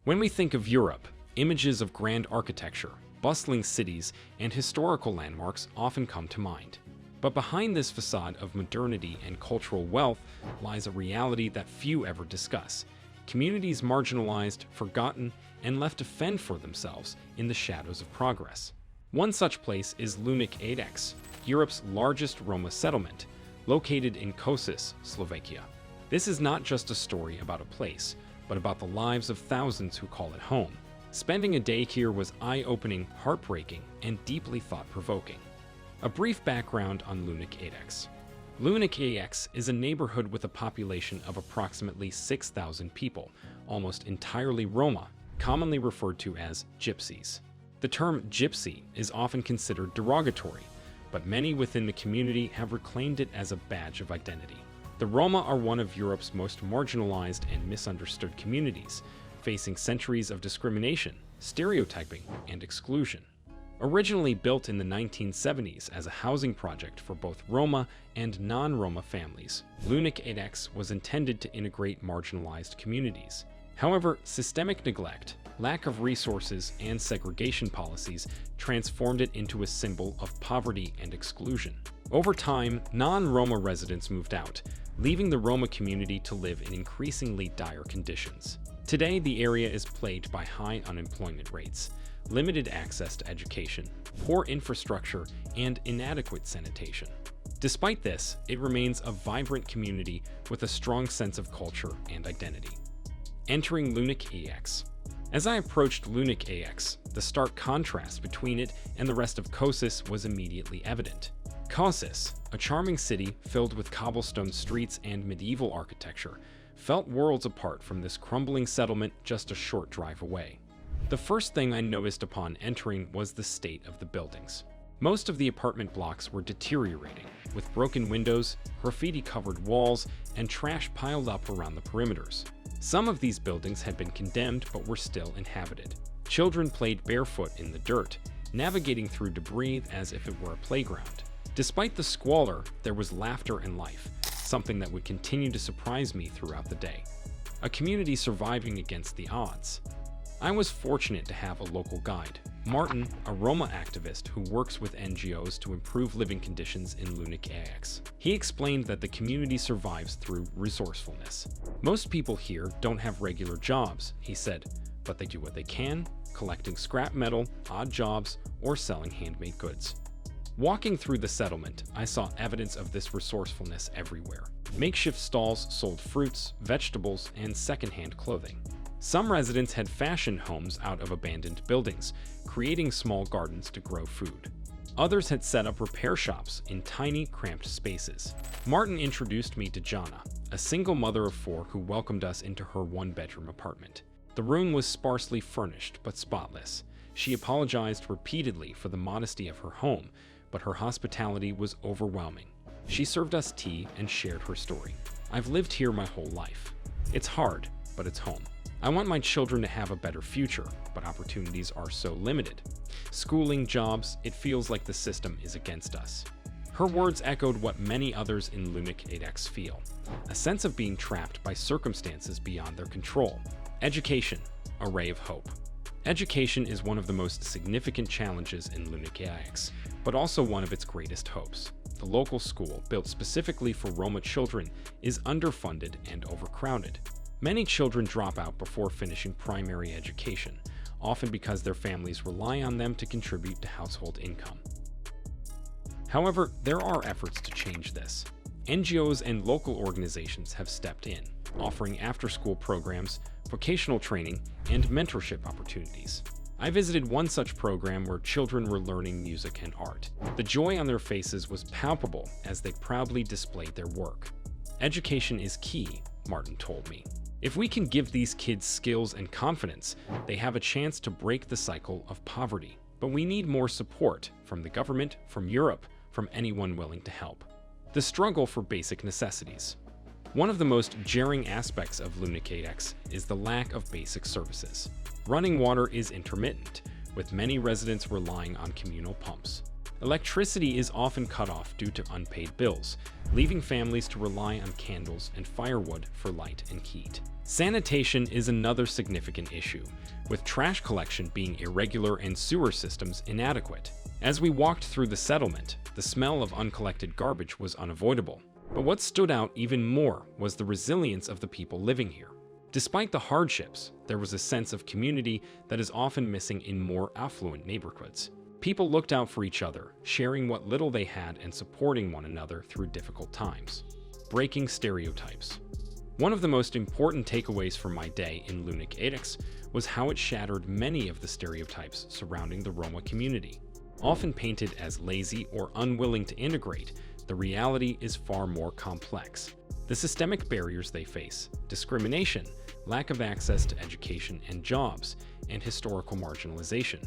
When we think of Europe, images of grand architecture, bustling cities, and historical landmarks often come to mind. But behind this facade of modernity and cultural wealth lies a reality that few ever discuss: communities marginalized, forgotten, and left to fend for themselves in the shadows of progress. One such place is Lunik IX, Europe's largest Roma settlement, located in Košice, Slovakia. This is not just a story about a place, but about the lives of thousands who call it home. Spending a day here was eye-opening, heartbreaking, and deeply thought-provoking. A brief background on Lunik IX. Lunik IX is a neighborhood with a population of approximately 6,000 people, almost entirely Roma, commonly referred to as Gypsies. The term Gypsy is often considered derogatory, but many within the community have reclaimed it as a badge of identity. The Roma are one of Europe's most marginalized and misunderstood communities, facing centuries of discrimination, stereotyping, and exclusion. Originally built in the 1970s as a housing project for both Roma and non-Roma families, Lunik IX was intended to integrate marginalized communities. However, systemic neglect, lack of resources, and segregation policies transformed it into a symbol of poverty and exclusion. Over time, non-Roma residents moved out, leaving the Roma community to live in increasingly dire conditions. Today, the area is plagued by high unemployment rates, limited access to education, poor infrastructure, and inadequate sanitation. Despite this, it remains a vibrant community with a strong sense of culture and identity. Entering Lunik IX. As I approached Lunik IX, the stark contrast between it and the rest of Košice was immediately evident. Košice, a charming city filled with cobblestone streets and medieval architecture, felt worlds apart from this crumbling settlement just a short drive away. The first thing I noticed upon entering was the state of the buildings. Most of the apartment blocks were deteriorating, with broken windows, graffiti-covered walls, and trash piled up around the perimeters. Some of these buildings had been condemned but were still inhabited. Children played barefoot in the dirt, navigating through debris as if it were a playground. Despite the squalor, there was laughter and life, something that would continue to surprise me throughout the day. A community surviving against the odds. I was fortunate to have a local guide, Martin, a Roma activist who works with NGOs to improve living conditions in Lunik IX. He explained that the community survives through resourcefulness. Most people here don't have regular jobs, he said, but they do what they can, collecting scrap metal, odd jobs, or selling handmade goods. Walking through the settlement, I saw evidence of this resourcefulness everywhere. Makeshift stalls sold fruits, vegetables, and secondhand clothing. Some residents had fashioned homes out of abandoned buildings, creating small gardens to grow food. Others had set up repair shops in tiny, cramped spaces. Martin introduced me to Jana, a single mother of 4 who welcomed us into her one-bedroom apartment. The room was sparsely furnished but spotless. She apologized repeatedly for the modesty of her home, but her hospitality was overwhelming. She served us tea and shared her story. "I've lived here my whole life. It's hard, but it's home. I want my children to have a better future, but opportunities are so limited. Schooling, jobs, it feels like the system is against us." Her words echoed what many others in Lunik IX feel: a sense of being trapped by circumstances beyond their control. Education, a ray of hope. Education is one of the most significant challenges in Lunik IX, but also one of its greatest hopes. The local school, built specifically for Roma children, is underfunded and overcrowded. Many children drop out before finishing primary education, often because their families rely on them to contribute to household income. However, there are efforts to change this. NGOs and local organizations have stepped in, offering after-school programs, vocational training, and mentorship opportunities. I visited one such program where children were learning music and art. The joy on their faces was palpable as they proudly displayed their work. Education is key, Martin told me. If we can give these kids skills and confidence, they have a chance to break the cycle of poverty. But we need more support from the government, from Europe, from anyone willing to help. The struggle for basic necessities. One of the most jarring aspects of Lunik IX is the lack of basic services. Running water is intermittent, with many residents relying on communal pumps. Electricity is often cut off due to unpaid bills, leaving families to rely on candles and firewood for light and heat. Sanitation is another significant issue, with trash collection being irregular and sewer systems inadequate. As we walked through the settlement, the smell of uncollected garbage was unavoidable. But what stood out even more was the resilience of the people living here. Despite the hardships, there was a sense of community that is often missing in more affluent neighborhoods. People looked out for each other, sharing what little they had and supporting one another through difficult times. Breaking stereotypes. One of the most important takeaways from my day in Lunik IX was how it shattered many of the stereotypes surrounding the Roma community. Often painted as lazy or unwilling to integrate, the reality is far more complex. The systemic barriers they face, discrimination, lack of access to education and jobs, and historical marginalization,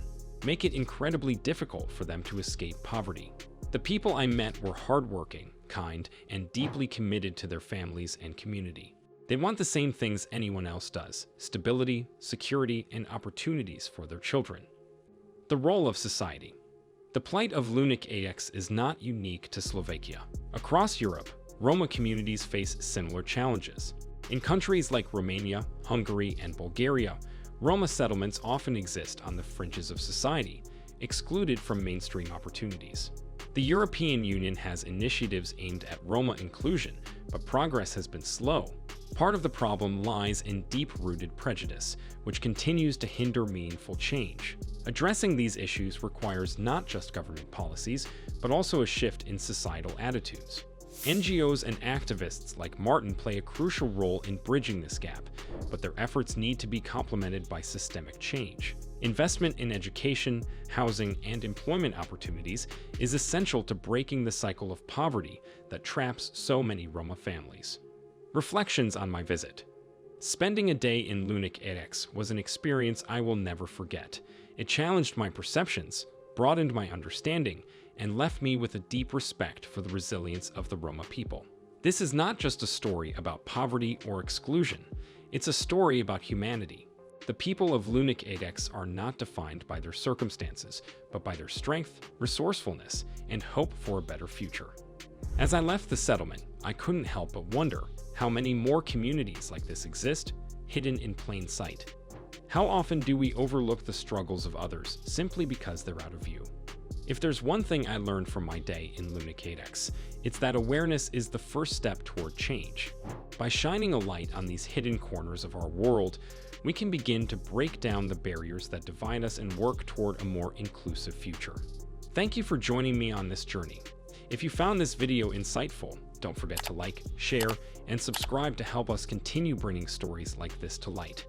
make it incredibly difficult for them to escape poverty. The people I met were hardworking, kind, and deeply committed to their families and community. They want the same things anyone else does: stability, security, and opportunities for their children. The role of society. The plight of Lunik IX is not unique to Slovakia. Across Europe, Roma communities face similar challenges. In countries like Romania, Hungary, and Bulgaria, Roma settlements often exist on the fringes of society, excluded from mainstream opportunities. The European Union has initiatives aimed at Roma inclusion, but progress has been slow. Part of the problem lies in deep-rooted prejudice, which continues to hinder meaningful change. Addressing these issues requires not just government policies, but also a shift in societal attitudes. NGOs and activists like Martin play a crucial role in bridging this gap, but their efforts need to be complemented by systemic change. Investment in education, housing, and employment opportunities is essential to breaking the cycle of poverty that traps so many Roma families. Reflections on my visit. Spending a day in Lunik IX was an experience I will never forget. It challenged my perceptions, broadened my understanding, and left me with a deep respect for the resilience of the Roma people. This is not just a story about poverty or exclusion, it's a story about humanity. The people of Lunik IX are not defined by their circumstances, but by their strength, resourcefulness, and hope for a better future. As I left the settlement, I couldn't help but wonder how many more communities like this exist, hidden in plain sight. How often do we overlook the struggles of others simply because they're out of view? If there's one thing I learned from my day in Lunik IX, it's that awareness is the first step toward change. By shining a light on these hidden corners of our world, we can begin to break down the barriers that divide us and work toward a more inclusive future. Thank you for joining me on this journey. If you found this video insightful, don't forget to like, share, and subscribe to help us continue bringing stories like this to light.